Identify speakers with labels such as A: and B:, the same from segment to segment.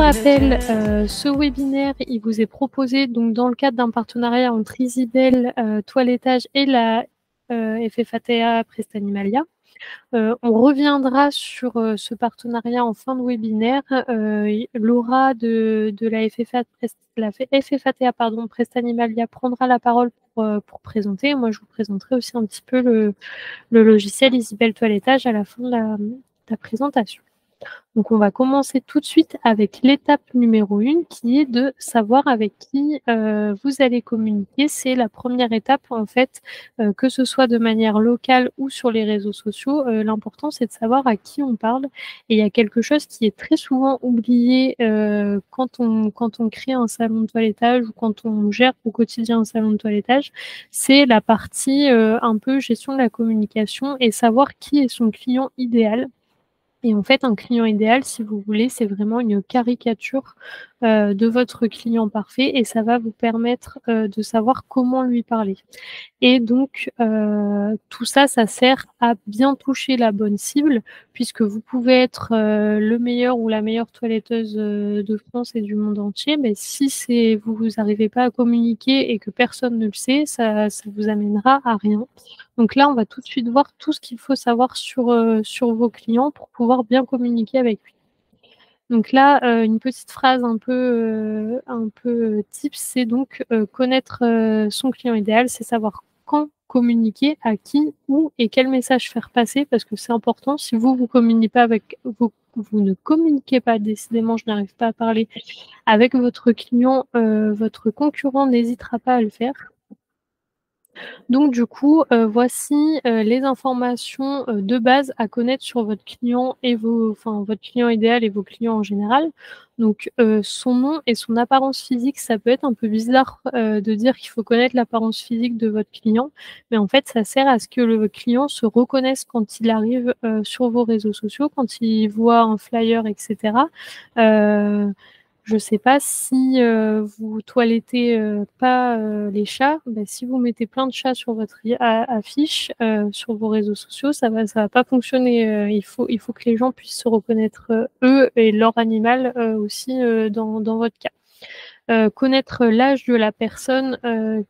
A: rappel, ce webinaire, il vous est proposé donc dans le cadre d'un partenariat entre Isibel Toilettage et la FFATA Prestanimalia. On reviendra sur ce partenariat en fin de webinaire. Laura de la FFATA Prestanimalia prendra la parole pour présenter. Moi, je vous présenterai aussi un petit peu le logiciel Isibel Toilettage à la fin de la présentation. Donc, on va commencer tout de suite avec l'étape numéro 1 qui est de savoir avec qui vous allez communiquer. C'est la première étape, en fait, que ce soit de manière locale ou sur les réseaux sociaux. L'important, c'est de savoir à qui on parle. Et il y a quelque chose qui est très souvent oublié quand on crée un salon de toilettage ou quand on gère au quotidien un salon de toilettage, c'est la partie un peu gestion de la communication et savoir qui est son client idéal. Et en fait, un client idéal, si vous voulez, c'est vraiment une caricature de votre client parfait et ça va vous permettre de savoir comment lui parler. Et donc, tout ça, ça sert à bien toucher la bonne cible puisque vous pouvez être le meilleur ou la meilleure toiletteuse de France et du monde entier, mais si vous n'arrivez pas à communiquer et que personne ne le sait, ça vous amènera à rien. Donc là, on va tout de suite voir tout ce qu'il faut savoir sur vos clients pour pouvoir bien communiquer avec lui. Donc là, une petite phrase un peu tips, c'est donc connaître son client idéal, c'est savoir quand communiquer, à qui, où et quel message faire passer, parce que c'est important. Si vous communiquez pas avec vous ne communiquez pas, décidément, je n'arrive pas à parler, avec votre client, votre concurrent n'hésitera pas à le faire. Donc du coup, voici les informations de base à connaître sur votre client et votre client idéal et vos clients en général. Donc son nom et son apparence physique, ça peut être un peu bizarre de dire qu'il faut connaître l'apparence physique de votre client, mais en fait, ça sert à ce que le client se reconnaisse quand il arrive sur vos réseaux sociaux, quand il voit un flyer, etc. Je ne sais pas si vous toilettez pas les chats. Si vous mettez plein de chats sur votre affiche, sur vos réseaux sociaux, ça va pas fonctionner. Il faut que les gens puissent se reconnaître eux et leur animal aussi dans votre cas. Connaître l'âge de la personne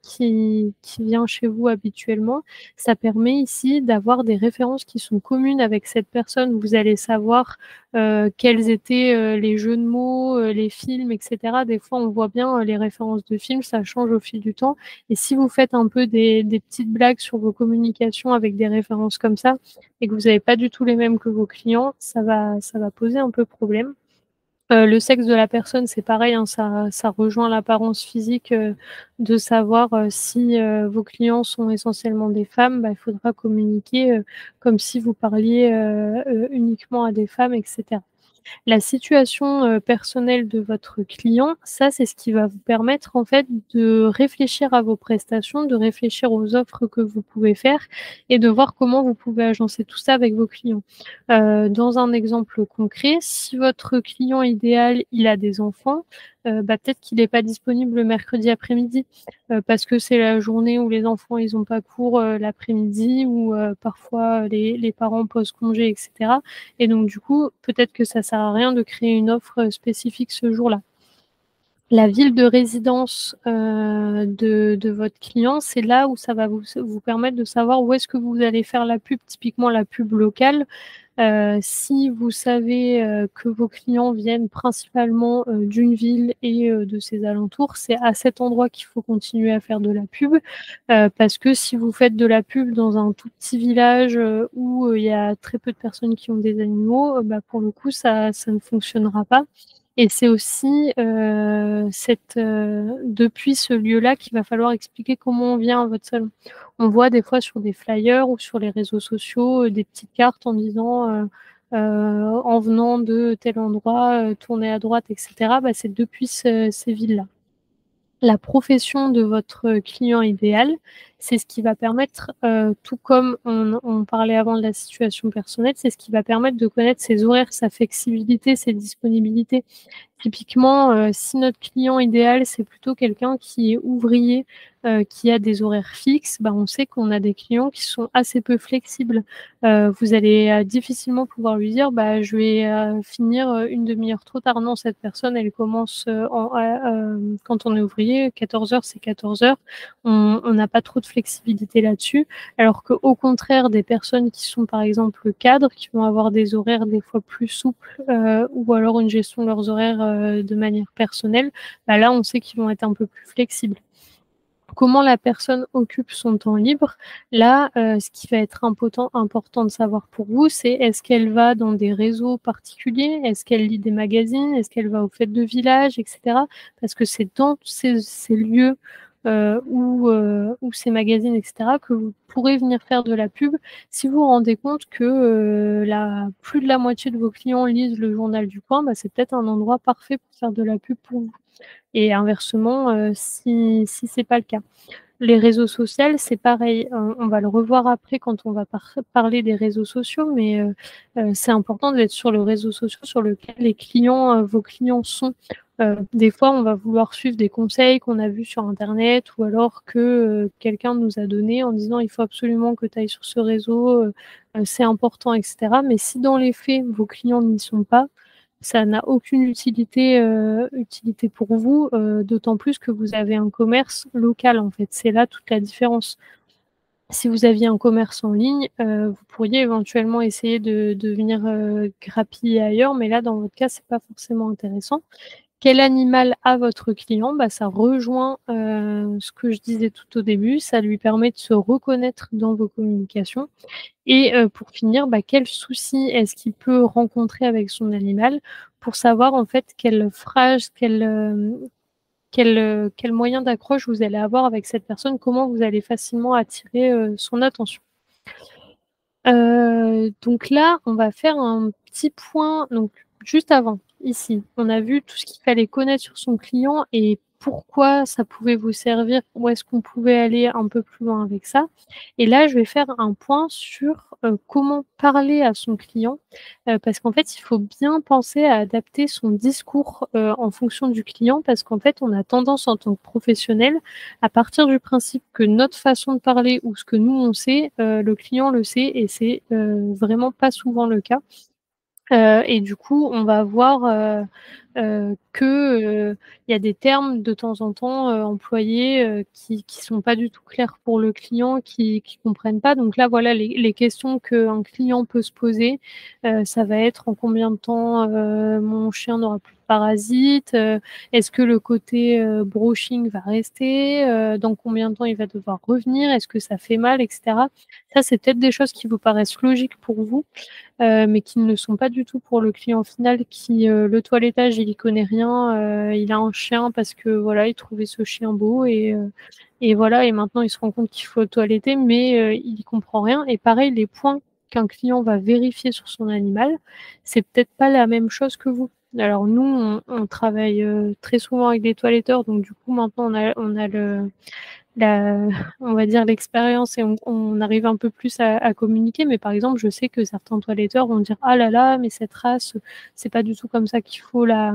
A: qui vient chez vous habituellement, ça permet ici d'avoir des références qui sont communes avec cette personne. Vous allez savoir quels étaient les jeux de mots, les films, etc. Des fois, on voit bien les références de films, ça change au fil du temps. Et si vous faites un peu des petites blagues sur vos communications avec des références comme ça, et que vous n'avez pas du tout les mêmes que vos clients, ça va poser un peu problème. Le sexe de la personne, c'est pareil, hein, ça rejoint l'apparence physique, de savoir si vos clients sont essentiellement des femmes, il faudra communiquer comme si vous parliez uniquement à des femmes, etc. La situation personnelle de votre client, ça, c'est ce qui va vous permettre en fait de réfléchir à vos prestations, de réfléchir aux offres que vous pouvez faire et de voir comment vous pouvez agencer tout ça avec vos clients. Dans un exemple concret, si votre client idéal, il a des enfants, peut-être qu'il n'est pas disponible le mercredi après-midi parce que c'est la journée où les enfants ils ont pas cours l'après-midi ou parfois les parents posent congé, etc. Et donc du coup, peut-être que ça sert à rien de créer une offre spécifique ce jour-là. La ville de résidence de votre client, c'est là où ça va vous permettre de savoir où est-ce que vous allez faire la pub, typiquement la pub locale. Si vous savez que vos clients viennent principalement d'une ville et de ses alentours, c'est à cet endroit qu'il faut continuer à faire de la pub parce que si vous faites de la pub dans un tout petit village où il y a très peu de personnes qui ont des animaux, pour le coup, ça ne fonctionnera pas. Et c'est aussi depuis ce lieu-là qu'il va falloir expliquer comment on vient à votre salon. On voit des fois sur des flyers ou sur les réseaux sociaux des petites cartes en disant en venant de tel endroit, tournez à droite, etc. C'est depuis ces villes-là. La profession de votre client idéal, c'est ce qui va permettre, tout comme on parlait avant de la situation personnelle, c'est ce qui va permettre de connaître ses horaires, sa flexibilité, ses disponibilités. Typiquement, si notre client idéal, c'est plutôt quelqu'un qui est ouvrier, qui a des horaires fixes, bah, on sait qu'on a des clients qui sont assez peu flexibles. Vous allez, difficilement pouvoir lui dire: «Bah, je vais, finir, 1/2 heure trop tard». Non, cette personne, elle commence, quand on est ouvrier, 14 heures, c'est 14 heures. On n'a pas trop de flexibilité là-dessus. Alors qu'au contraire, des personnes qui sont, par exemple, cadres, qui vont avoir des horaires des fois plus souples, ou alors une gestion de leurs horaires, de manière personnelle, bah, là, on sait qu'ils vont être un peu plus flexibles. Comment la personne occupe son temps libre? Là, ce qui va être important de savoir pour vous, c'est est-ce qu'elle va dans des réseaux particuliers? Est-ce qu'elle lit des magazines? Est-ce qu'elle va aux fêtes de village et cetera? Parce que c'est dans ces lieux, ou ces magazines et cetera que vous pourrez venir faire de la pub. Si vous vous rendez compte que, la plus de la moitié de vos clients lisent le journal du coin, bah, c'est peut-être un endroit parfait pour faire de la pub pour vous. Et inversement, si c'est pas le cas. Les réseaux sociaux, c'est pareil, on va le revoir après quand on va parler des réseaux sociaux, mais c'est important d'être sur le réseau social sur lequel les clients, vos clients sont. Des fois, on va vouloir suivre des conseils qu'on a vus sur internet ou alors que, quelqu'un nous a donné en disant: «Il faut absolument que tu ailles sur ce réseau, c'est important» et cetera. Mais si dans les faits, vos clients n'y sont pas, ça n'a aucune utilité pour vous, d'autant plus que vous avez un commerce local, en fait. C'est là toute la différence. Si vous aviez un commerce en ligne, vous pourriez éventuellement essayer de venir, grappiller ailleurs, mais là, dans votre cas, c'est pas forcément intéressant. Quel animal a votre client? Bah, ça rejoint, ce que je disais tout au début, ça lui permet de se reconnaître dans vos communications. Et pour finir, bah, quels soucis est-ce qu'il peut rencontrer avec son animal? Pour savoir en fait quelle phrase, quel moyen d'accroche vous allez avoir avec cette personne, comment vous allez facilement attirer, son attention. Donc là, on va faire un petit point, donc juste avant, ici, on a vu tout ce qu'il fallait connaître sur son client et pourquoi ça pouvait vous servir, où est-ce qu'on pouvait aller un peu plus loin avec ça. Et là, je vais faire un point sur, comment parler à son client, parce qu'en fait, il faut bien penser à adapter son discours, en fonction du client parce qu'en fait, on a tendance en tant que professionnel à partir du principe que notre façon de parler ou ce que nous on sait, le client le sait et c'est, vraiment pas souvent le cas. Et du coup, on va voir, que, il y a des termes de temps en temps, employés, qui sont pas du tout clairs pour le client, qui comprennent pas. Donc là, voilà, les questions qu'un client peut se poser, ça va être: «En combien de temps, mon chien n'aura plus de parasites?» «Est-ce que le côté, brushing va rester?» «Dans combien de temps il va devoir revenir? Est-ce que ça fait mal?» et cetera. Ça, c'est peut-être des choses qui vous paraissent logiques pour vous, mais qui ne le sont pas du tout pour le client final qui, le toilettage, il y connaît rien, il a un chien parce que voilà, il trouvait ce chien beau et voilà et maintenant il se rend compte qu'il faut le toiletter mais, il y comprend rien et pareil, les points qu'un client va vérifier sur son animal, c'est peut-être pas la même chose que vous. Alors nous, on travaille, très souvent avec des toiletteurs donc du coup maintenant on a la on va dire l'expérience et on arrive un peu plus à communiquer. Mais par exemple, je sais que certains toiletteurs vont dire: «Ah là là, mais cette race, c'est pas du tout comme ça qu'il faut la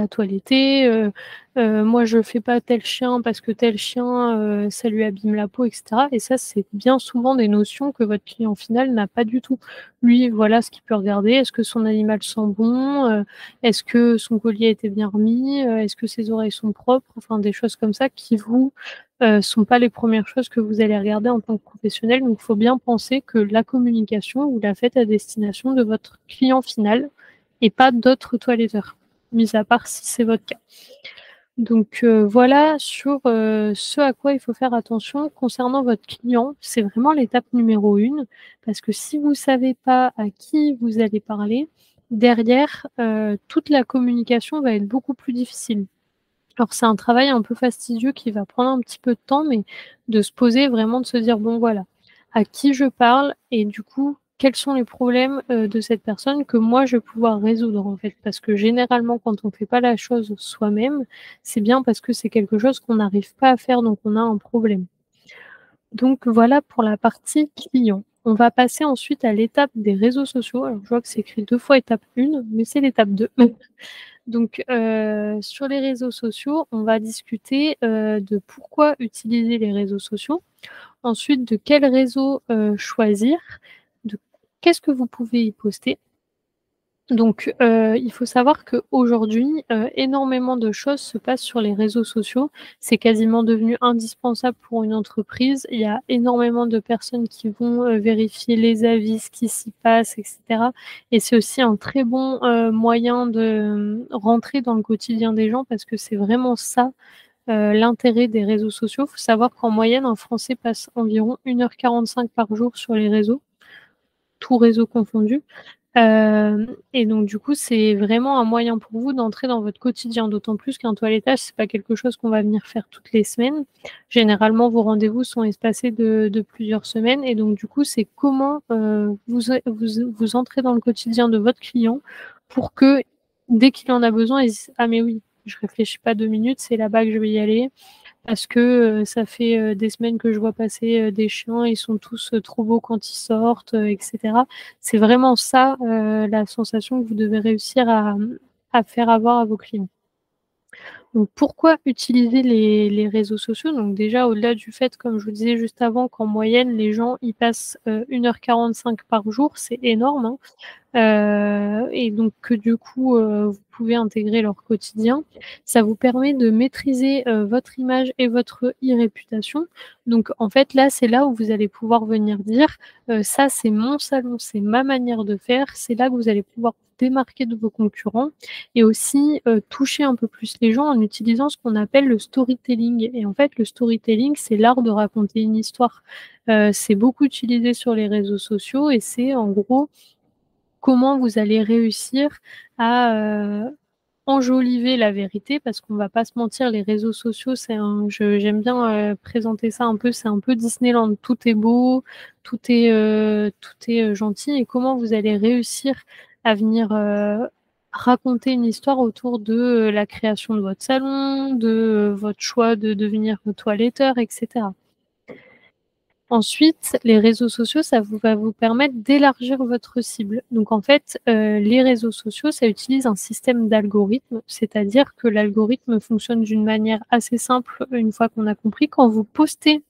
A: toiletter, moi je fais pas tel chien parce que tel chien, ça lui abîme la peau» et cetera et ça, c'est bien souvent des notions que votre client final n'a pas du tout. Lui, voilà ce qu'il peut regarder. Est-ce que son animal sent bon? Est-ce que son collier a été bien remis? Est-ce que ses oreilles sont propres? Enfin des choses comme ça qui vous, sont pas les premières choses que vous allez regarder en tant que professionnel. Donc il faut bien penser que la communication, vous la faites à destination de votre client final et pas d'autres toiletteurs, mis à part si c'est votre cas. Donc voilà sur, ce à quoi il faut faire attention concernant votre client. C'est vraiment l'étape numéro 1 parce que si vous savez pas à qui vous allez parler, derrière, toute la communication va être beaucoup plus difficile. Alors c'est un travail un peu fastidieux qui va prendre un petit peu de temps, mais de se poser vraiment, de se dire: «Bon voilà, à qui je parle?» et du coup, quels sont les problèmes, de cette personne que moi je vais pouvoir résoudre, en fait. Parce que généralement, quand on fait pas la chose soi-même, c'est bien parce que c'est quelque chose qu'on n'arrive pas à faire, donc on a un problème. Donc voilà pour la partie client. On va passer ensuite à l'étape des réseaux sociaux. Alors je vois que c'est écrit 2 fois étape 1, mais c'est l'étape 2. Donc sur les réseaux sociaux, on va discuter, de pourquoi utiliser les réseaux sociaux. Ensuite, de quel réseau, choisir, de qu'est-ce que vous pouvez y poster. Donc il faut savoir qu'aujourd'hui, énormément de choses se passent sur les réseaux sociaux. C'est quasiment devenu indispensable pour une entreprise. Il y a énormément de personnes qui vont, vérifier les avis, ce qui s'y passe et cetera, et c'est aussi un très bon, moyen de, rentrer dans le quotidien des gens parce que c'est vraiment ça, l'intérêt des réseaux sociaux. Il faut savoir qu'en moyenne, un Français passe environ 1 h 45 par jour sur les réseaux, tous réseaux confondus. Et donc du coup, c'est vraiment un moyen pour vous d'entrer dans votre quotidien, d'autant plus qu'un toilettage, c'est pas quelque chose qu'on va venir faire toutes les semaines. Généralement, vos rendez-vous sont espacés de plusieurs semaines et donc du coup, c'est comment, vous entrez dans le quotidien de votre client pour que dès qu'il en a besoin, il dise: «Ah mais oui, je réfléchis pas 2 minutes, c'est là-bas que je vais y aller». Parce que, ça fait, des semaines que je vois passer, des chiens, ils sont tous, trop beaux quand ils sortent, et cetera. C'est vraiment ça, la sensation que vous devez réussir à faire avoir à vos clients. Donc pourquoi utiliser les réseaux sociaux? Donc déjà, au-delà du fait, comme je vous disais juste avant, qu'en moyenne, les gens y passent, 1 h 45 par jour, c'est énorme, hein. Et donc que du coup, vous pouvez intégrer leur quotidien. Ça vous permet de maîtriser, votre image et votre e-réputation. Donc en fait, là, c'est là où vous allez pouvoir venir dire: «Ça, c'est mon salon, c'est ma manière de faire». C'est là que vous allez pouvoir vous démarquer de vos concurrents et aussi, toucher un peu plus les gens en utilisant ce qu'on appelle le storytelling et en fait, le storytelling, c'est l'art de raconter une histoire. C'est beaucoup utilisé sur les réseaux sociaux et c'est en gros comment vous allez réussir à, enjoliver la vérité parce qu'on va pas se mentir, les réseaux sociaux, c'est un j'aime bien, présenter ça un peu, c'est un peu Disneyland. Tout est beau, tout est gentil et comment vous allez réussir à venir, raconter une histoire autour de, la création de votre salon, de, votre choix de devenir toiletteur et cetera. Ensuite, les réseaux sociaux, va vous permettre d'élargir votre cible. Donc en fait, les réseaux sociaux, ça utilise un système d'algorithme, c'est-à-dire que l'algorithme fonctionne d'une manière assez simple, une fois qu'on a compris. Quand vous postez,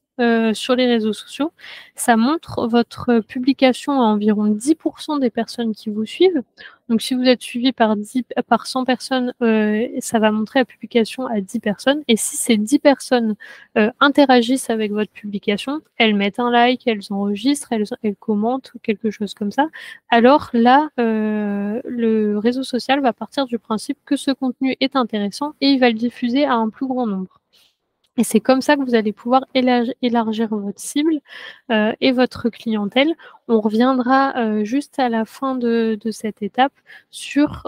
A: sur les réseaux sociaux, ça montre votre publication à environ 10 des personnes qui vous suivent. Donc si vous êtes suivi par 100 personnes, ça va montrer la publication à 10 personnes et si ces 10 personnes interagissent avec votre publication, elles mettent un like, elles enregistrent, elles commentent ou quelque chose comme ça. Alors là, le réseau social va partir du principe que ce contenu est intéressant et il va le diffuser à un plus grand nombre. Et c'est comme ça que vous allez pouvoir élargir votre cible, et votre clientèle. On reviendra, juste à la fin de cette étape sur,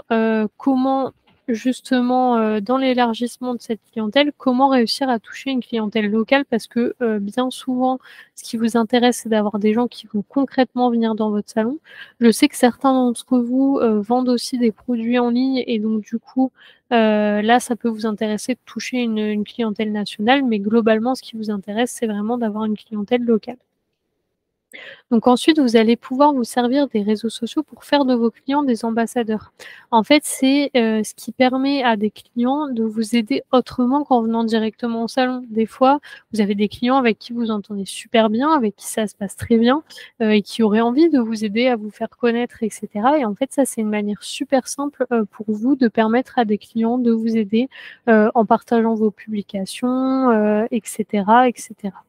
A: comment justement, dans l'élargissement de cette clientèle, comment réussir à toucher une clientèle locale parce que, bien souvent, ce qui vous intéresse, c'est d'avoir des gens qui vont concrètement venir dans votre salon. Je sais que certains d'entre vous, vendent aussi des produits en ligne et donc du coup, là, ça peut vous intéresser de toucher une clientèle nationale, mais globalement, ce qui vous intéresse, c'est vraiment d'avoir une clientèle locale. Donc ensuite, vous allez pouvoir vous servir des réseaux sociaux pour faire de vos clients des ambassadeurs. En fait, c'est, ce qui permet à des clients de vous aider autrement qu'en venant directement au salon. Des fois, vous avez des clients avec qui vous entendez super bien, avec qui ça se passe très bien, et qui auraient envie de vous aider à vous faire connaître et cetera et en fait, ça, c'est une manière super simple, pour vous de permettre à des clients de vous aider, en partageant vos publications, et cetera et cetera.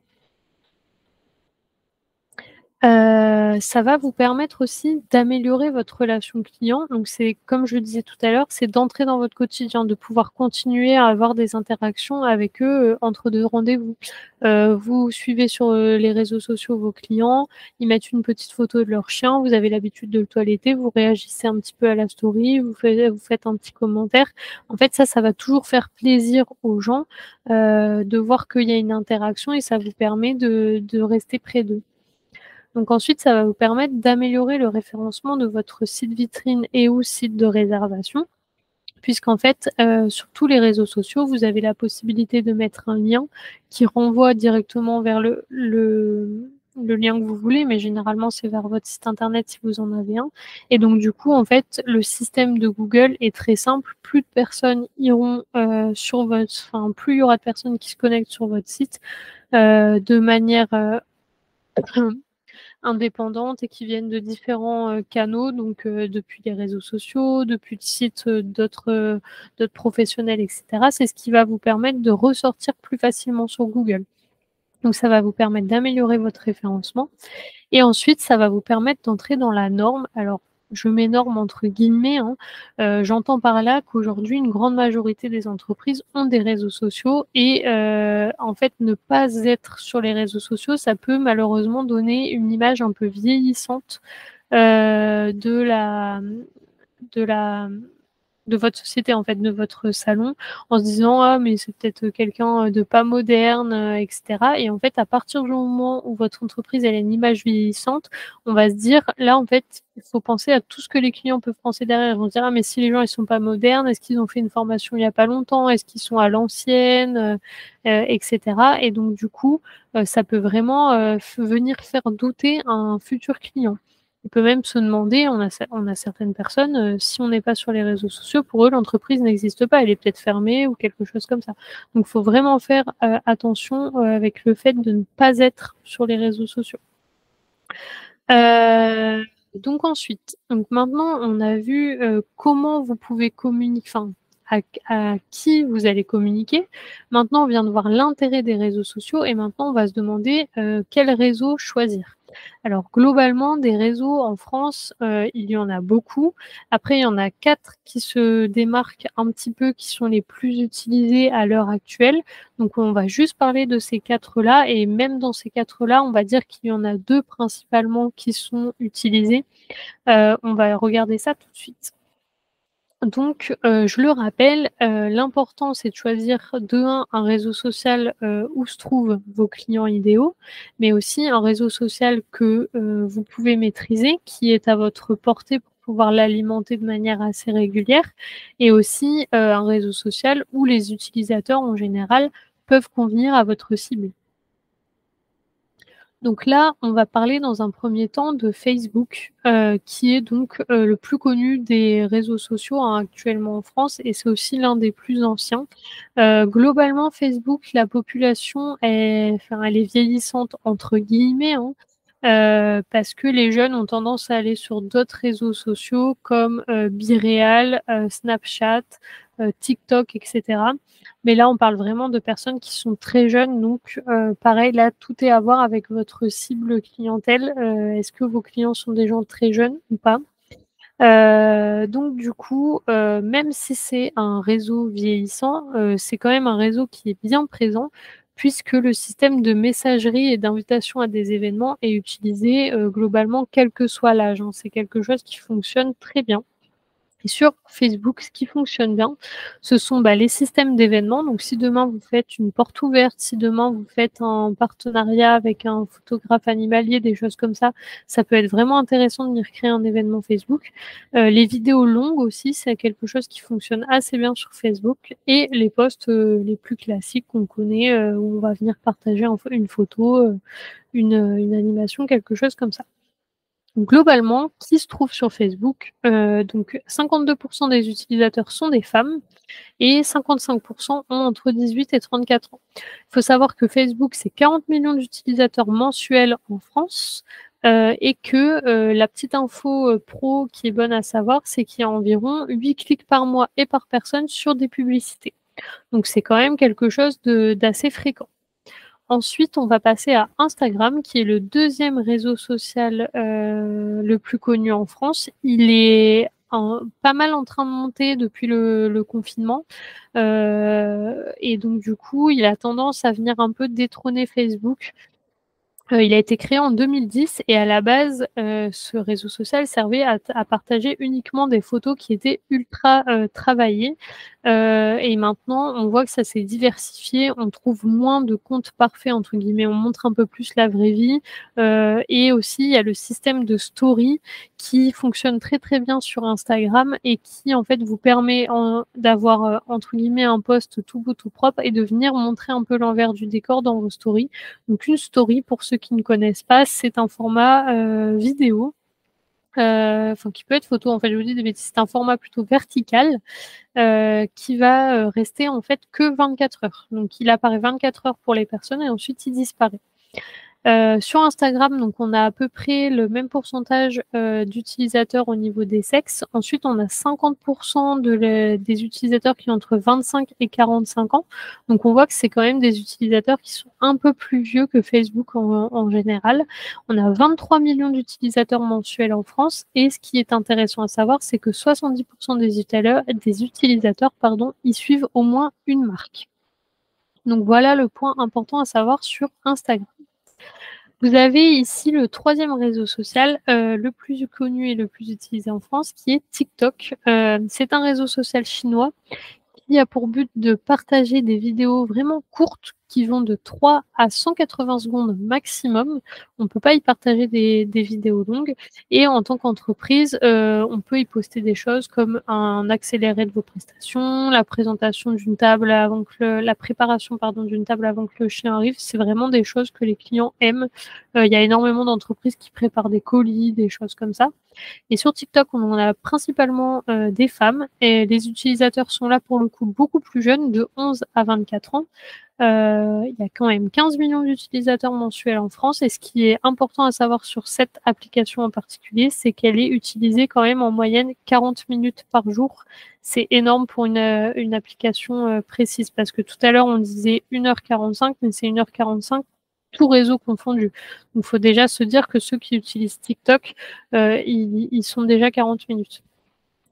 A: Ça va vous permettre aussi d'améliorer votre relation client. Donc c'est comme je le disais tout à l'heure, c'est d'entrer dans votre quotidien, de pouvoir continuer à avoir des interactions avec eux, entre 2 rendez-vous. Vous suivez sur, les réseaux sociaux vos clients, ils mettent une petite photo de leur chien, vous avez l'habitude de le toiletter, vous réagissez un petit peu à la story, vous faites un petit commentaire. En fait, ça va toujours faire plaisir aux gens, de voir qu'il y a une interaction et ça vous permet de rester près d'eux. Donc ensuite, ça va vous permettre d'améliorer le référencement de votre site vitrine et ou site de réservation, puisqu'en fait, sur tous les réseaux sociaux, vous avez la possibilité de mettre un lien qui renvoie directement vers le lien que vous voulez, mais généralement, c'est vers votre site internet si vous en avez un. Et donc du coup, en fait, le système de Google est très simple. Plus de personnes iront sur votre, enfin, plus il y aura de personnes qui se connectent sur votre site de manière indépendantes et qui viennent de différents canaux, donc depuis les réseaux sociaux, depuis le site d'autres professionnels, etc. C'est ce qui va vous permettre de ressortir plus facilement sur Google. Donc ça va vous permettre d'améliorer votre référencement et ensuite ça va vous permettre d'entrer dans la norme. Alors je mets norme entre guillemets, hein. J'entends par là qu'aujourd'hui une grande majorité des entreprises ont des réseaux sociaux et en fait ne pas être sur les réseaux sociaux, ça peut malheureusement donner une image un peu vieillissante de votre société, en fait, de votre salon, en se disant ah mais c'est peut-être quelqu'un de pas moderne, etc. Et en fait, à partir du moment où votre entreprise elle a une image vieillissante, on va se dire là en fait il faut penser à tout ce que les clients peuvent penser derrière. Ils vont se dire ah mais si les gens ils sont pas modernes, est-ce qu'ils ont fait une formation il y a pas longtemps, est-ce qu'ils sont à l'ancienne, etc. Et donc du coup ça peut vraiment venir faire douter un futur client. On peut même se demander, on a certaines personnes, si on n'est pas sur les réseaux sociaux, pour eux, l'entreprise n'existe pas, elle est peut-être fermée ou quelque chose comme ça. Donc, il faut vraiment faire attention avec le fait de ne pas être sur les réseaux sociaux. Donc ensuite, donc maintenant, on a vu comment vous pouvez communiquer, enfin, à qui vous allez communiquer. Maintenant, on vient de voir l'intérêt des réseaux sociaux et maintenant, on va se demander quel réseau choisir. Alors globalement, des réseaux en France, il y en a beaucoup. Après, il y en a 4 qui se démarquent un petit peu, qui sont les plus utilisés à l'heure actuelle. Donc on va juste parler de ces 4-là et même dans ces 4-là, on va dire qu'il y en a 2 principalement qui sont utilisés. On va regarder ça tout de suite. Donc, je le rappelle, l'important c'est de choisir de 1 un réseau social, où se trouvent vos clients idéaux, mais aussi un réseau social que, vous pouvez maîtriser, qui est à votre portée pour pouvoir l'alimenter de manière assez régulière et aussi, un réseau social où les utilisateurs en général peuvent convenir à votre cible. Donc là, on va parler dans un premier temps de Facebook, qui est donc, le plus connu des réseaux sociaux, hein, actuellement en France et c'est aussi l'un des plus anciens. Globalement, Facebook, la population elle est «vieillissante» entre guillemets, hein, parce que les jeunes ont tendance à aller sur d'autres réseaux sociaux comme, BeReal, Snapchat, TikTok et cetera. Mais là, on parle vraiment de personnes qui sont très jeunes, donc pareil, là, tout est à voir avec votre cible clientèle. Est-ce que vos clients sont des gens très jeunes ou pas? Donc du coup, même si c'est un réseau vieillissant, c'est quand même un réseau qui est bien présent puisque le système de messagerie et d'invitation à des événements est utilisé, globalement quel que soit l'âge, hein. C'est quelque chose qui fonctionne très bien. Et sur Facebook, ce qui fonctionne bien, ce sont, les systèmes d'événements. Donc si demain vous faites une porte ouverte, si demain vous faites un partenariat avec un photographe animalier, des choses comme ça peut être vraiment intéressant de venir créer un événement Facebook. Les vidéos longues aussi, c'est quelque chose qui fonctionne assez bien sur Facebook et les posts, les plus classiques qu'on connaît, où on va venir partager une photo, une animation, quelque chose comme ça. Globalement, qui se trouve sur Facebook, donc 52 des utilisateurs sont des femmes et 55 ont entre 18 et 34 ans. Il faut savoir que Facebook, c'est 40 millions d'utilisateurs mensuels en France, et que, la petite info, pro qui est bonne à savoir, c'est qu'il y a environ 8 clics par mois et par personne sur des publicités. Donc c'est quand même quelque chose d'assez fréquent. Ensuite, on va passer à Instagram, qui est le 2e réseau social, le plus connu en France. Il est pas mal en train de monter depuis le confinement, et donc du coup, il a tendance à venir un peu détrôner Facebook. Il a été créé en 2010 et à la base, ce réseau social servait à partager uniquement des photos qui étaient ultra, travaillées. Et maintenant, on voit que ça s'est diversifié. On trouve moins de «comptes parfaits» entre guillemets. On montre un peu plus la vraie vie, et aussi il y a le système de story qui fonctionne très, très bien sur Instagram et qui, en fait, vous permet d'avoir, entre guillemets «un post tout beau, tout propre» et de venir montrer un peu l'envers du décor dans vos stories. Donc une story, pour ceux qui ne connaissent pas, c'est un format vidéo, enfin qui peut être photo, en fait, je vous dis des bêtises, c'est un format plutôt vertical qui va rester en fait que 24 heures. Donc il apparaît 24 heures pour les personnes et ensuite il disparaît. Sur Instagram, donc on a à peu près le même pourcentage d'utilisateurs au niveau des sexes. Ensuite, on a 50 des utilisateurs qui ont entre 25 et 45 ans. Donc on voit que c'est quand même des utilisateurs qui sont un peu plus vieux que Facebook en général. On a 23 millions d'utilisateurs mensuels en France et ce qui est intéressant à savoir, c'est que 70 des utilisateurs, y suivent au moins une marque. Donc voilà le point important à savoir sur Instagram. Vous avez ici le troisième réseau social, le plus connu et le plus utilisé en France, qui est TikTok. C'est un réseau social chinois qui a pour but de partager des vidéos vraiment courtes qui vont de 3 à 180 secondes maximum. On ne peut pas y partager des vidéos longues. Et en tant qu'entreprise, on peut y poster des choses comme un accéléré de vos prestations, la présentation d'une table avant que la préparation d'une table avant que le chien arrive. C'est vraiment des choses que les clients aiment. Il y a énormément d'entreprises qui préparent des colis, des choses comme ça. Et sur TikTok, on en a principalement des femmes et les utilisateurs sont là pour le coup beaucoup plus jeunes, de 11 à 24 ans. Il y a quand même 15 millions d'utilisateurs mensuels en France et ce qui est important à savoir sur cette application en particulier, c'est qu'elle est utilisée quand même en moyenne 40 minutes par jour. C'est énorme pour une application précise parce que tout à l'heure on disait 1h45, mais c'est 1h45 tout réseau confondu. Donc il faut déjà se dire que ceux qui utilisent TikTok, ils sont déjà 40 minutes.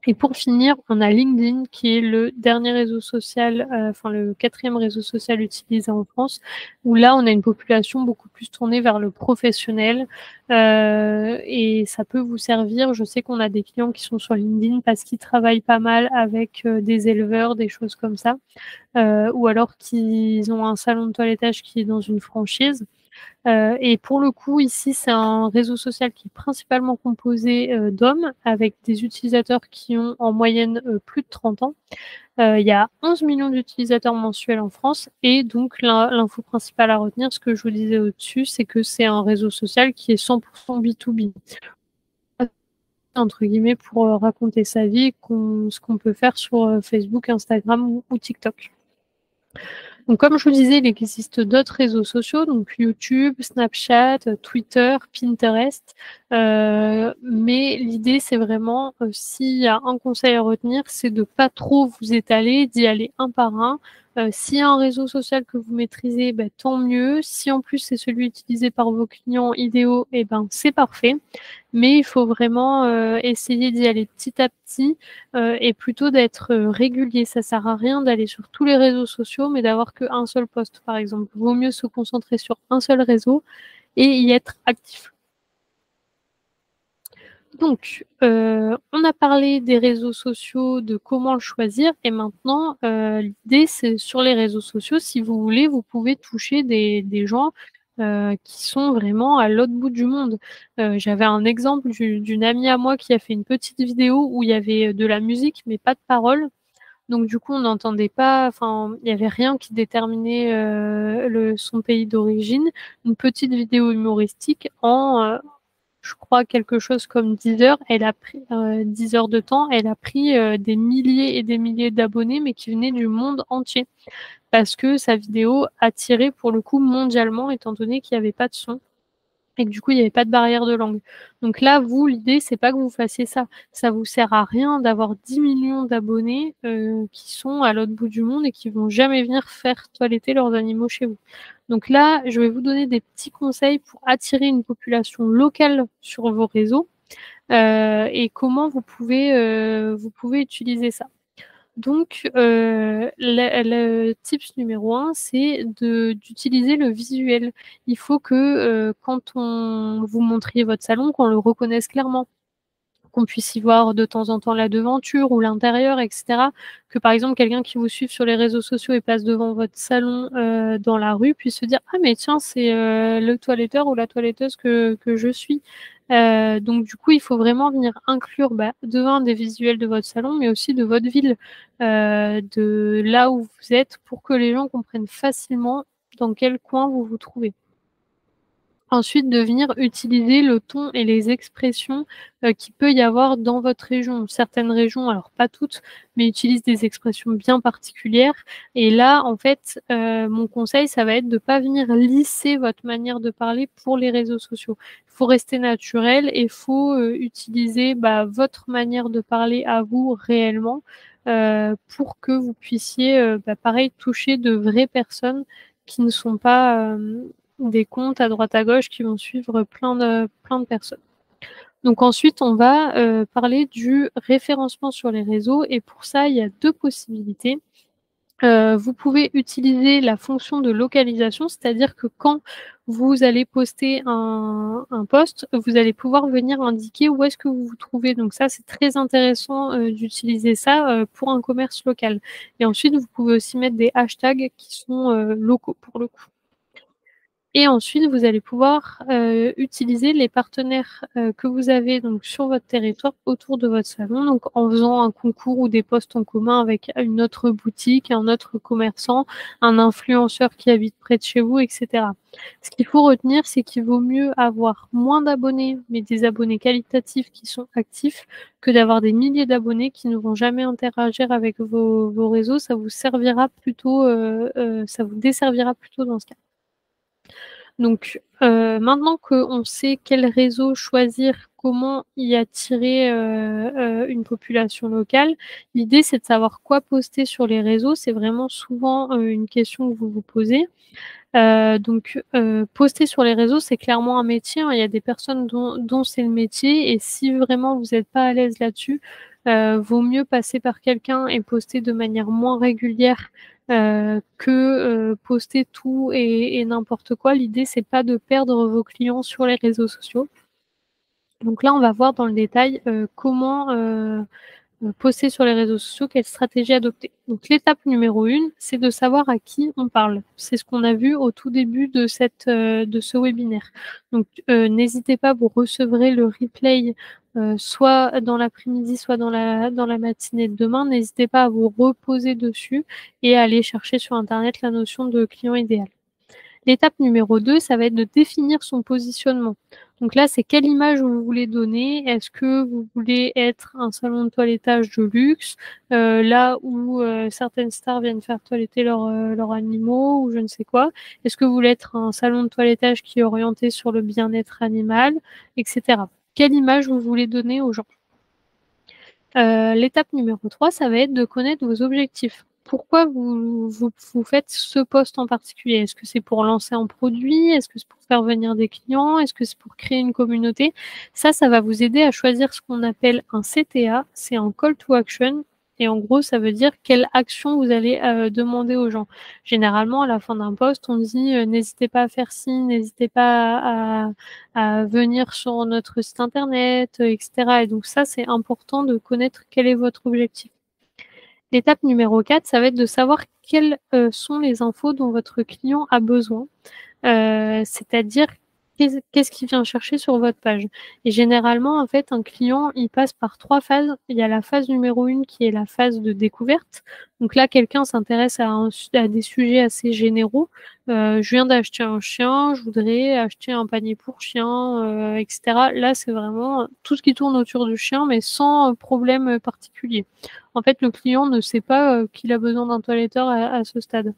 A: Et pour finir, on a LinkedIn qui est le dernier réseau social, enfin le 4e réseau social utilisé en France, où là on a une population beaucoup plus tournée vers le professionnel et ça peut vous servir. Je sais qu'on a des clients qui sont sur LinkedIn parce qu'ils travaillent pas mal avec des éleveurs, des choses comme ça, ou alors qu'ils ont un salon de toilettage qui est dans une franchise. Et pour le coup, ici, c'est un réseau social qui est principalement composé d'hommes, avec des utilisateurs qui ont en moyenne plus de 30 ans. Il y a 11 millions d'utilisateurs mensuels en France et donc l'info principale à retenir, ce que je vous disais au-dessus, c'est que c'est un réseau social qui est 100% B2B. Entre guillemets, pour raconter sa vie, ce qu'on peut faire sur Facebook, Instagram ou TikTok. Donc, comme je vous disais, il existe d'autres réseaux sociaux, donc YouTube, Snapchat, Twitter, Pinterest. Mais l'idée, c'est vraiment, s'il y a un conseil à retenir, c'est de pas trop vous étaler, d'y aller un par un. S'il y a un réseau social que vous maîtrisez, tant mieux. Si en plus c'est celui utilisé par vos clients idéaux, c'est parfait. Mais il faut vraiment essayer d'y aller petit à petit et plutôt d'être régulier. Ça sert à rien d'aller sur tous les réseaux sociaux, mais d'avoir qu'un seul post, par exemple. Il vaut mieux se concentrer sur un seul réseau et y être actif. Donc, on a parlé des réseaux sociaux, de comment le choisir, et maintenant, l'idée, c'est sur les réseaux sociaux, si vous voulez, vous pouvez toucher des gens qui sont vraiment à l'autre bout du monde. J'avais un exemple d'une amie à moi qui a fait une petite vidéo où il y avait de la musique, mais pas de paroles. Donc du coup, on n'entendait pas, enfin, il n'y avait rien qui déterminait son pays d'origine. Une petite vidéo humoristique en je crois quelque chose comme 10 heures. Elle a pris 10 heures de temps. Elle a pris des milliers et des milliers d'abonnés, mais qui venaient du monde entier. Parce que sa vidéo attirait pour le coup mondialement, étant donné qu'il n'y avait pas de son. Et que du coup, il n'y avait pas de barrière de langue. Donc là, vous, l'idée, c'est pas que vous fassiez ça. Ça vous sert à rien d'avoir 10 millions d'abonnés qui sont à l'autre bout du monde et qui vont jamais venir faire toiletter leurs animaux chez vous. Donc là, je vais vous donner des petits conseils pour attirer une population locale sur vos réseaux et comment vous pouvez utiliser ça. Donc, le tips numéro 1, c'est d'utiliser le visuel. Il faut que, quand vous montriez votre salon, qu'on le reconnaisse clairement, qu'on puisse y voir de temps en temps la devanture ou l'intérieur, et cetera. Que par exemple, quelqu'un qui vous suive sur les réseaux sociaux et passe devant votre salon, dans la rue puisse se dire: «Ah mais tiens, c'est, le toiletteur ou la toiletteuse que je suis». Donc du coup, il faut vraiment venir inclure, de 1 des visuels de votre salon, mais aussi de votre ville, de là où vous êtes pour que les gens comprennent facilement dans quel coin vous vous trouvez. Ensuite, de venir utiliser le ton et les expressions, qu'il peut y avoir dans votre région. Certaines régions, alors pas toutes, mais utilisent des expressions bien particulières et là, en fait, mon conseil, ça va être de pas venir lisser votre manière de parler pour les réseaux sociaux. Il faut rester naturel et il faut, utiliser, votre manière de parler à vous réellement, pour que vous puissiez, pareil, toucher de vraies personnes qui ne sont pas, des comptes à droite à gauche qui vont suivre plein de personnes. Donc ensuite, on va, parler du référencement sur les réseaux et pour ça, il y a 2 possibilités. Vous pouvez utiliser la fonction de localisation, c'est-à-dire que quand vous allez poster un post, vous allez pouvoir venir indiquer où est-ce que vous vous trouvez. Donc ça, c'est très intéressant, d'utiliser ça, pour un commerce local et ensuite, vous pouvez aussi mettre des hashtags qui sont, locaux pour le coup. Et ensuite, vous allez pouvoir, utiliser les partenaires, que vous avez donc sur votre territoire autour de votre salon, donc en faisant un concours ou des posts en commun avec une autre boutique, un autre commerçant, un influenceur qui habite près de chez vous et cetera. Ce qu'il faut retenir, c'est qu'il vaut mieux avoir moins d'abonnés, mais des abonnés qualitatifs qui sont actifs, que d'avoir des milliers d'abonnés qui ne vont jamais interagir avec vos réseaux. Ça vous servira plutôt, ça vous desservira plutôt dans ce cas. Donc, maintenant qu'on sait quel réseau choisir, comment y attirer, une population locale, l'idée c'est de savoir quoi poster sur les réseaux. C'est vraiment souvent, une question que vous vous posez. Donc, poster sur les réseaux, c'est clairement un métier, hein. Il y a des personnes dont c'est le métier et si vraiment vous êtes pas à l'aise là-dessus, vaut mieux passer par quelqu'un et poster de manière moins régulière, que, poster tout et n'importe quoi. L'idée, c'est pas de perdre vos clients sur les réseaux sociaux. Donc là, on va voir dans le détail, comment, poster sur les réseaux sociaux, quelle stratégie adopter. Donc l'étape numéro 1, c'est de savoir à qui on parle. C'est ce qu'on a vu au tout début de de ce webinaire. Donc, n'hésitez pas, vous recevrez le replay, soit dans l'après-midi, soit dans la matinée de demain. N'hésitez pas à vous reposer dessus et à aller chercher sur internet la notion de client idéal. L'étape numéro 2, ça va être de définir son positionnement. Donc là, c'est quelle image vous voulez donner? Est-ce que vous voulez être un salon de toilettage de luxe, là où, certaines stars viennent faire toiletter leurs animaux ou je ne sais quoi? Est-ce que vous voulez être un salon de toilettage qui est orienté sur le bien-être animal, et cetera? Quelle image vous voulez donner aux gens? L'étape numéro 3, ça va être de connaître vos objectifs. Pourquoi vous faites ce poste en particulier? Est-ce que c'est pour lancer un produit? Est-ce que c'est pour faire venir des clients? Est-ce que c'est pour créer une communauté? Ça va vous aider à choisir ce qu'on appelle un CTA, c'est un call to action et en gros, ça veut dire quelle action vous allez, demander aux gens. Généralement, à la fin d'un post, on dit, «N'hésitez pas à faire ci, n'hésitez pas à venir sur notre site internet, et cetera et donc ça, c'est important de connaître quel est votre objectif. L'étape numéro 4, ça va être de savoir quelles, sont les infos dont votre client a besoin. C'est-à-dire qu'est-ce qu'il vient chercher sur votre page? Et généralement, en fait, un client, il passe par 3 phases. Il y a la phase numéro 1 qui est la phase de découverte. Donc là, quelqu'un s'intéresse à des sujets assez généraux. Je viens d'acheter un chien, je voudrais acheter un panier pour chien, et cetera. Là, c'est vraiment tout ce qui tourne autour du chien, mais sans, problème, particulier. En fait, le client ne sait pas, qu'il a besoin d'un toiletteur à ce stade.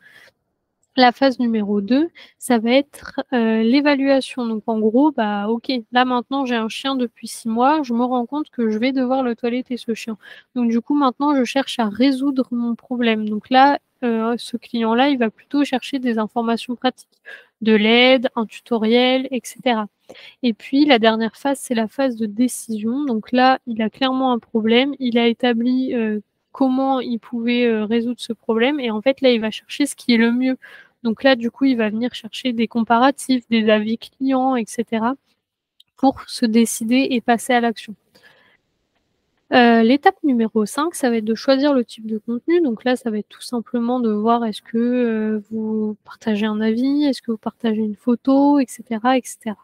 A: La phase numéro 2, ça va être, l'évaluation. Donc en gros, OK, là maintenant j'ai un chien depuis 6 mois, je me rends compte que je vais devoir le toiletter ce chien. Donc du coup maintenant je cherche à résoudre mon problème. Donc là, ce client-là, il va plutôt chercher des informations pratiques, de l'aide, un tutoriel et cetera. Et puis la dernière phase, c'est la phase de décision. Donc là, il a clairement un problème, il a établi, comment il pouvait résoudre ce problème. Et en fait, là, il va chercher ce qui est le mieux. Donc là, du coup, il va venir chercher des comparatifs, des avis clients, etc. pour se décider et passer à l'action. L'étape numéro 5, ça va être de choisir le type de contenu. Donc là, ça va être tout simplement de voir est-ce que vous partagez un avis, est-ce que vous partagez une photo, etc., etc.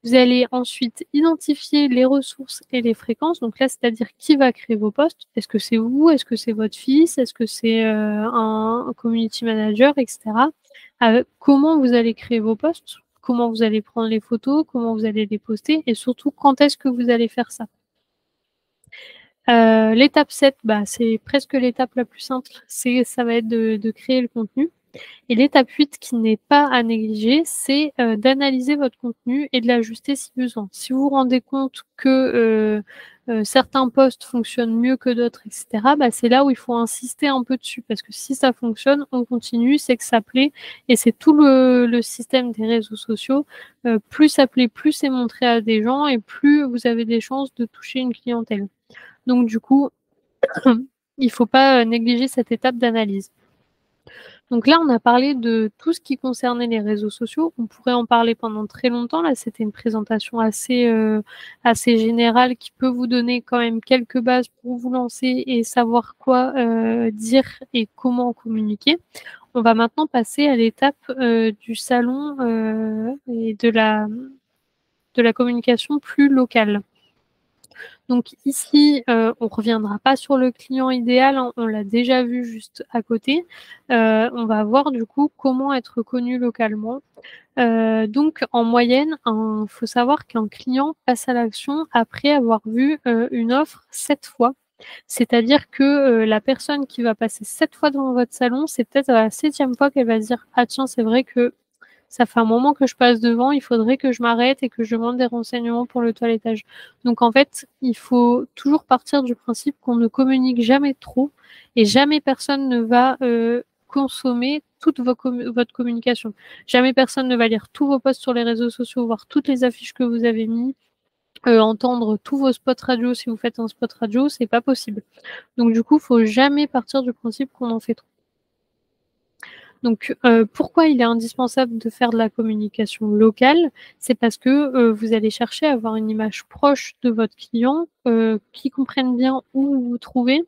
A: Vous allez ensuite identifier les ressources et les fréquences. Donc là, c'est-à-dire qui va créer vos posts. Est-ce que c'est vous? Est-ce que c'est votre fils? Est-ce que c'est un community manager, etc. Comment vous allez créer vos posts? Comment vous allez prendre les photos? Comment vous allez les poster? Et surtout, quand est-ce que vous allez faire ça? L'étape 7, c'est presque l'étape la plus simple. Ça va être de créer le contenu. Et l'étape 8 qui n'est pas à négliger, c'est d'analyser votre contenu et de l'ajuster si besoin. Si vous vous rendez compte que certains posts fonctionnent mieux que d'autres, etc., c'est là où il faut insister un peu dessus. Parce que si ça fonctionne, on continue, c'est que ça plaît. Et c'est tout le système des réseaux sociaux. Plus ça plaît, plus c'est montré à des gens et plus vous avez des chances de toucher une clientèle. Donc du coup, il ne faut pas négliger cette étape d'analyse. Donc là, on a parlé de tout ce qui concernait les réseaux sociaux. On pourrait en parler pendant très longtemps. Là, c'était une présentation assez générale qui peut vous donner quand même quelques bases pour vous lancer et savoir quoi dire et comment communiquer. On va maintenant passer à l'étape du salon et de la communication plus locale. Donc ici, on ne reviendra pas sur le client idéal, hein, on l'a déjà vu juste à côté. On va voir du coup comment être connu localement. Donc en moyenne, il faut savoir qu'un client passe à l'action après avoir vu une offre 7 fois. C'est-à-dire que la personne qui va passer 7 fois devant votre salon, c'est peut-être à la 7e fois qu'elle va se dire « Ah tiens, c'est vrai que ça fait un moment que je passe devant, il faudrait que je m'arrête et que je demande des renseignements pour le toilettage. » Donc en fait, il faut toujours partir du principe qu'on ne communique jamais trop et jamais personne ne va consommer toute votre communication. Jamais personne ne va lire tous vos posts sur les réseaux sociaux, voir toutes les affiches que vous avez mis, entendre tous vos spots radio si vous faites un spot radio, c'est pas possible. Donc du coup, il faut jamais partir du principe qu'on en fait trop. Donc, pourquoi il est indispensable de faire de la communication locale? C'est parce que vous allez chercher à avoir une image proche de votre client, qui comprenne bien où vous vous trouvez.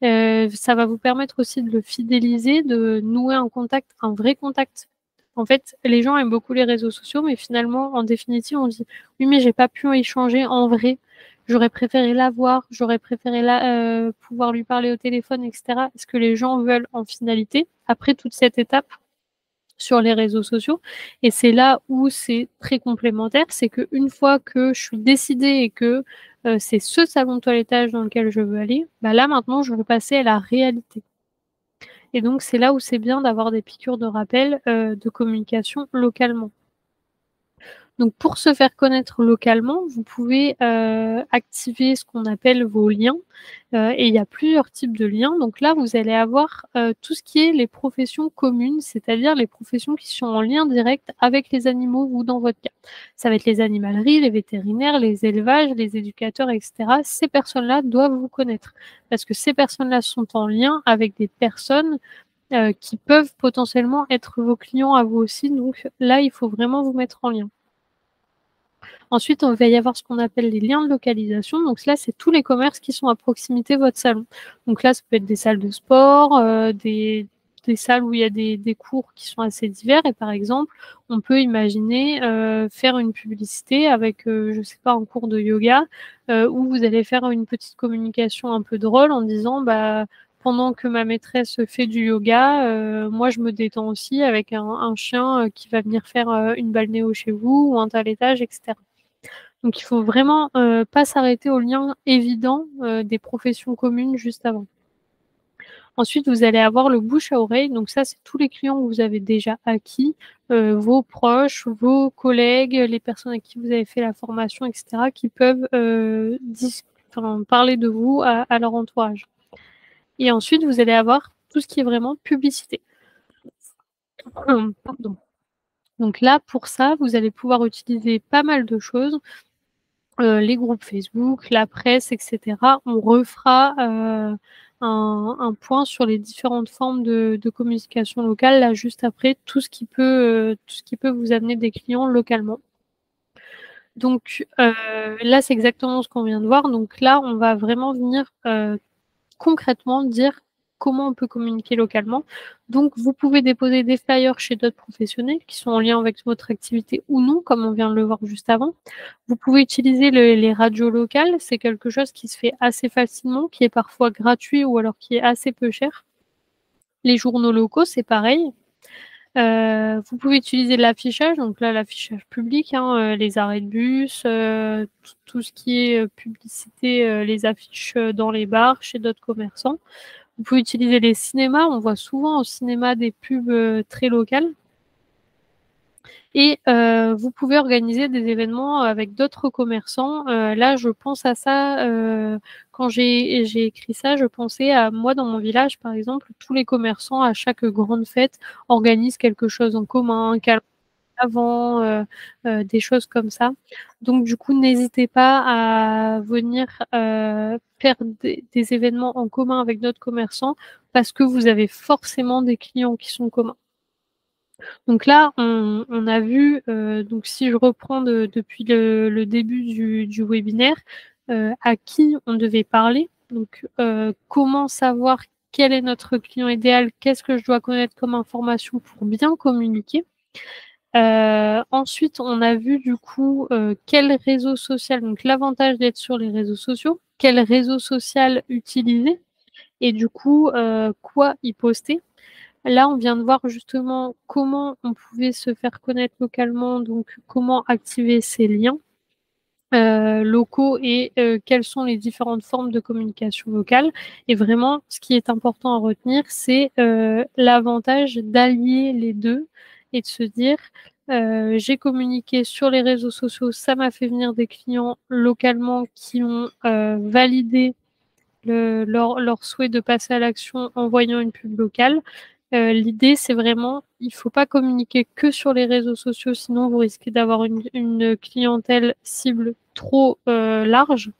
A: Ça va vous permettre aussi de le fidéliser, de nouer un contact, un vrai contact. En fait, les gens aiment beaucoup les réseaux sociaux, mais finalement, en définitive, on dit: «Oui, mais j'ai pas pu échanger en vrai. J'aurais préféré la voir, j'aurais préféré pouvoir lui parler au téléphone, etc.» Ce que les gens veulent en finalité, après toute cette étape sur les réseaux sociaux. Et c'est là où c'est très complémentaire, c'est qu'une fois que je suis décidée et que c'est ce salon de toilettage dans lequel je veux aller, là maintenant je veux passer à la réalité. Et donc c'est là où c'est bien d'avoir des piqûres de rappel de communication localement. Donc pour se faire connaître localement, vous pouvez activer ce qu'on appelle vos liens. Et il y a plusieurs types de liens. Donc là, vous allez avoir tout ce qui est les professions communes, c'est-à-dire les professions qui sont en lien direct avec les animaux ou dans votre cas. Ça va être les animaleries, les vétérinaires, les élevages, les éducateurs, etc. Ces personnes-là doivent vous connaître parce que ces personnes-là sont en lien avec des personnes qui peuvent potentiellement être vos clients à vous aussi. Donc là, il faut vraiment vous mettre en lien. Ensuite, il va y avoir ce qu'on appelle les liens de localisation. Donc là, c'est tous les commerces qui sont à proximité de votre salon. Donc là, ça peut être des salles de sport, des salles où il y a des cours qui sont assez divers. Et par exemple, on peut imaginer faire une publicité avec, je ne sais pas, un cours de yoga où vous allez faire une petite communication un peu drôle en disant pendant que ma maîtresse fait du yoga, moi je me détends aussi avec un chien qui va venir faire une balnéo chez vous ou un toilettage, etc. Donc il faut vraiment pas s'arrêter aux liens évidents des professions communes juste avant. Ensuite, vous allez avoir le bouche à oreille. Donc ça, c'est tous les clients que vous avez déjà acquis, vos proches, vos collègues, les personnes avec qui vous avez fait la formation, etc., qui peuvent parler de vous à leur entourage. Et ensuite, vous allez avoir tout ce qui est vraiment publicité. Pardon. Donc là, pour ça, vous allez pouvoir utiliser pas mal de choses. Les groupes Facebook, la presse, etc. On refera un point sur les différentes formes de communication locale, là, juste après, tout ce qui peut vous amener des clients localement. Donc là, c'est exactement ce qu'on vient de voir. Donc là, on va vraiment venir concrètement dire comment on peut communiquer localement. Donc, vous pouvez déposer des flyers chez d'autres professionnels qui sont en lien avec votre activité ou non, comme on vient de le voir juste avant. Vous pouvez utiliser les radios locales. C'est quelque chose qui se fait assez facilement, qui est parfois gratuit ou alors qui est assez peu cher. Les journaux locaux, c'est pareil. Vous pouvez utiliser l'affichage, donc là l'affichage public, les arrêts de bus, tout ce qui est publicité, les affiches dans les bars, chez d'autres commerçants. Vous pouvez utiliser les cinémas, on voit souvent au cinéma des pubs très locales. Et vous pouvez organiser des événements avec d'autres commerçants. Là, je pense à ça, quand j'ai écrit ça, je pensais à moi dans mon village, par exemple, tous les commerçants à chaque grande fête organisent quelque chose en commun, un calendrier avant, des choses comme ça. Donc du coup, n'hésitez pas à venir faire des événements en commun avec d'autres commerçants parce que vous avez forcément des clients qui sont communs. Donc là, on a vu, donc si je reprends depuis le début du webinaire, à qui on devait parler. Donc, comment savoir quel est notre client idéal, qu'est-ce que je dois connaître comme information pour bien communiquer. Ensuite, on a vu du coup quel réseau social, donc l'avantage d'être sur les réseaux sociaux, quel réseau social utiliser et du coup quoi y poster. Là, on vient de voir justement comment on pouvait se faire connaître localement, donc comment activer ces liens locaux et quelles sont les différentes formes de communication locale. Et vraiment, ce qui est important à retenir, c'est l'avantage d'allier les deux et de se dire j'ai communiqué sur les réseaux sociaux, ça m'a fait venir des clients localement qui ont validé leur souhait de passer à l'action en voyant une pub locale. L'idée, c'est vraiment, il ne faut pas communiquer que sur les réseaux sociaux, sinon vous risquez d'avoir une clientèle cible trop large,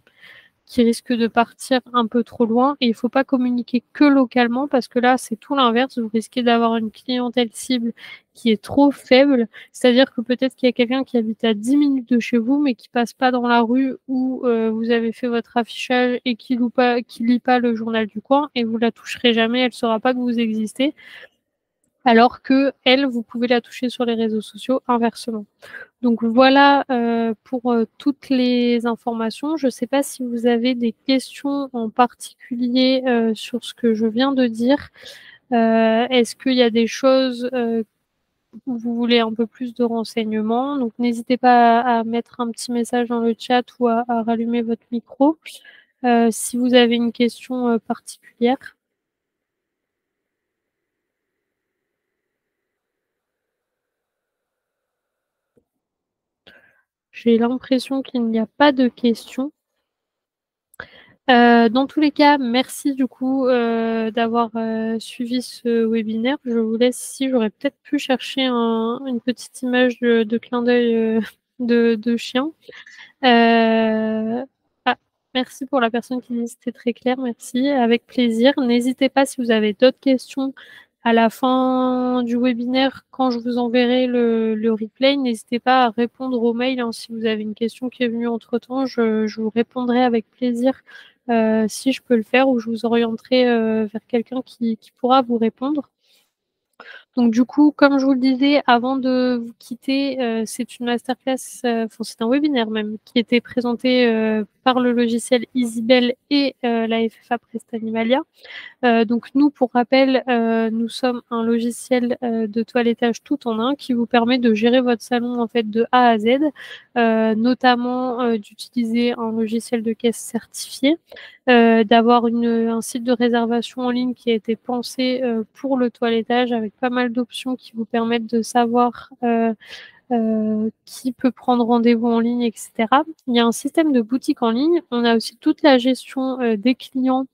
A: qui risque de partir un peu trop loin. Et il ne faut pas communiquer que localement, parce que là, c'est tout l'inverse. Vous risquez d'avoir une clientèle cible qui est trop faible. C'est-à-dire que peut-être qu'il y a quelqu'un qui habite à 10 minutes de chez vous, mais qui passe pas dans la rue où vous avez fait votre affichage et qui lit pas le journal du coin, et vous la toucherez jamais, elle ne saura pas que vous existez. Alors que elle, vous pouvez la toucher sur les réseaux sociaux inversement. Donc voilà pour toutes les informations. Je ne sais pas si vous avez des questions en particulier sur ce que je viens de dire. Est-ce qu'il y a des choses où vous voulez un peu plus de renseignements? Donc n'hésitez pas à mettre un petit message dans le chat ou à rallumer votre micro si vous avez une question particulière. J'ai l'impression qu'il n'y a pas de questions. Dans tous les cas, merci du coup d'avoir suivi ce webinaire. Je vous laisse ici. J'aurais peut-être pu chercher une petite image de clin d'œil de chien. Ah, merci pour la personne qui dit c'était très clair. Merci, avec plaisir. N'hésitez pas si vous avez d'autres questions à la fin du webinaire, quand je vous enverrai le replay, n'hésitez pas à répondre au mail. Si vous avez une question qui est venue entre-temps, je vous répondrai avec plaisir si je peux le faire, ou je vous orienterai vers quelqu'un qui pourra vous répondre. Donc du coup, comme je vous le disais, avant de vous quitter, c'est une masterclass, c'est un webinaire même, qui était présenté par le logiciel Easybel et la FFA Prestanimalia. Donc nous, pour rappel, nous sommes un logiciel de toilettage tout en un qui vous permet de gérer votre salon en fait de A à Z, notamment d'utiliser un logiciel de caisse certifié, d'avoir un site de réservation en ligne qui a été pensé pour le toilettage avec pas mal d'options qui vous permettent de savoir qui peut prendre rendez-vous en ligne, etc. Il y a un système de boutique en ligne. On a aussi toute la gestion des clients,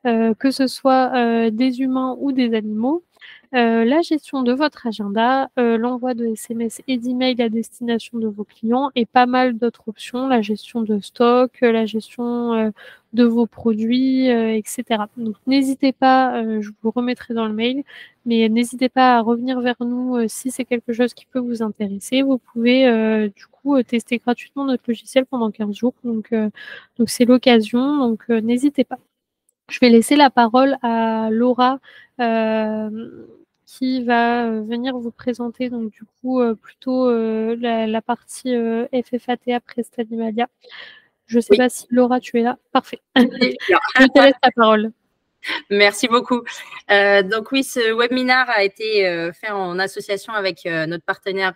A: que ce soit des humains ou des animaux. La gestion de votre agenda, l'envoi de SMS et d'emails à destination de vos clients et pas mal d'autres options, la gestion de stock, la gestion de vos produits, etc. Donc n'hésitez pas, je vous remettrai dans le mail, mais n'hésitez pas à revenir vers nous si c'est quelque chose qui peut vous intéresser. Vous pouvez du coup tester gratuitement notre logiciel pendant 15 jours, donc c'est l'occasion, donc n'hésitez pas. Je vais laisser la parole à Laura qui va venir vous présenter donc du coup plutôt la partie FFATA Prestanimalia. Je ne sais pas si Laura, tu es là. Parfait. Je te laisse la parole.
B: Merci beaucoup. Donc oui, ce webinaire a été fait en association avec notre partenaire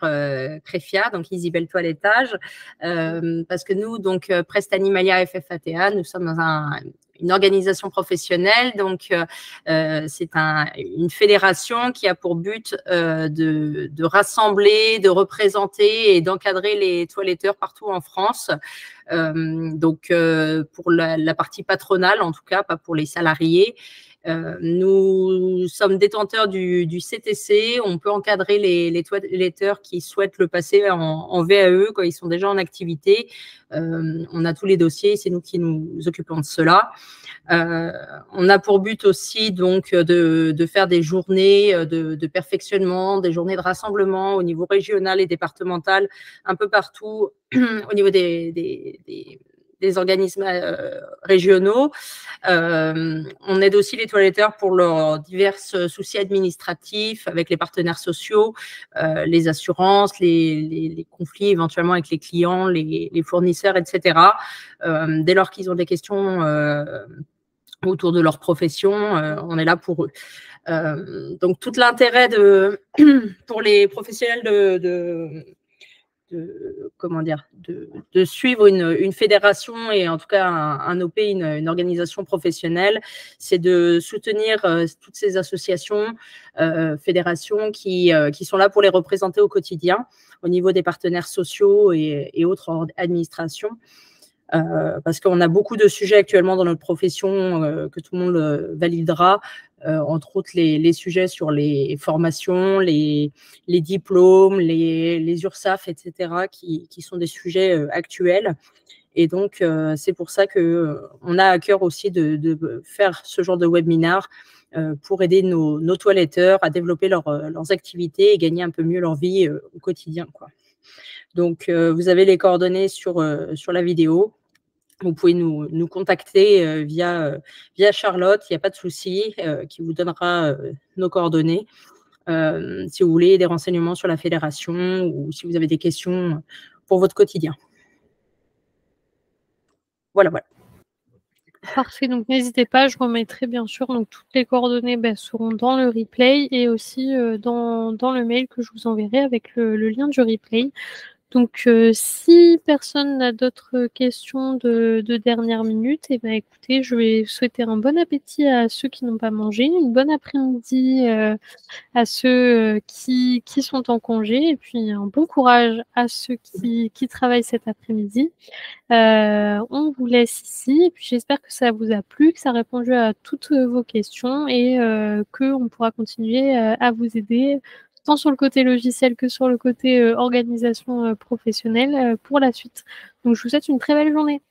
B: Crefia, donc Isabelle Toilettage, parce que nous, donc Prestanimalia FFATA, nous sommes dans une organisation professionnelle, donc c'est une fédération qui a pour but de rassembler, de représenter et d'encadrer les toiletteurs partout en France. Donc pour la partie patronale, en tout cas, pas pour les salariés. Nous sommes détenteurs du CTC. On peut encadrer les toiletteurs qui souhaitent le passer en VAE quand ils sont déjà en activité. On a tous les dossiers, c'est nous qui nous occupons de cela. On a pour but aussi donc de faire des journées de perfectionnement, des journées de rassemblement au niveau régional et départemental, un peu partout au niveau des organismes régionaux. On aide aussi les toiletteurs pour leurs divers soucis administratifs avec les partenaires sociaux, les assurances, les conflits éventuellement avec les clients, les fournisseurs, etc. Dès lors qu'ils ont des questions autour de leur profession, on est là pour eux. Donc, tout l'intérêt pour les professionnels de suivre une fédération et en tout cas un OP, une organisation professionnelle, c'est de soutenir toutes ces associations, fédérations qui sont là pour les représenter au quotidien au niveau des partenaires sociaux et autres administrations. Parce qu'on a beaucoup de sujets actuellement dans notre profession que tout le monde validera, entre autres les sujets sur les formations, les diplômes, les URSAF, etc., qui sont des sujets actuels. Et donc, c'est pour ça qu'on a à cœur aussi de faire ce genre de webinaire pour aider nos toiletteurs à développer leurs activités et gagner un peu mieux leur vie au quotidien, quoi. Donc, vous avez les coordonnées sur la vidéo. Vous pouvez nous contacter via Charlotte, il n'y a pas de souci, qui vous donnera nos coordonnées. Si vous voulez des renseignements sur la fédération ou si vous avez des questions pour votre quotidien. Voilà.
A: Parfait, donc n'hésitez pas, je remettrai bien sûr, donc toutes les coordonnées seront dans le replay et aussi dans le mail que je vous enverrai avec le lien du replay. Donc, si personne n'a d'autres questions de dernière minute, eh bien, écoutez, je vais souhaiter un bon appétit à ceux qui n'ont pas mangé, une bonne après-midi à ceux qui sont en congé, et puis un bon courage à ceux qui travaillent cet après-midi. On vous laisse ici, et puis j'espère que ça vous a plu, que ça a répondu à toutes vos questions et qu'on pourra continuer à vous aider tant sur le côté logiciel que sur le côté organisation professionnelle pour la suite. Donc, je vous souhaite une très belle journée.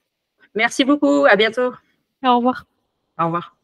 B: Merci beaucoup. À bientôt.
A: Au revoir.
B: Au revoir.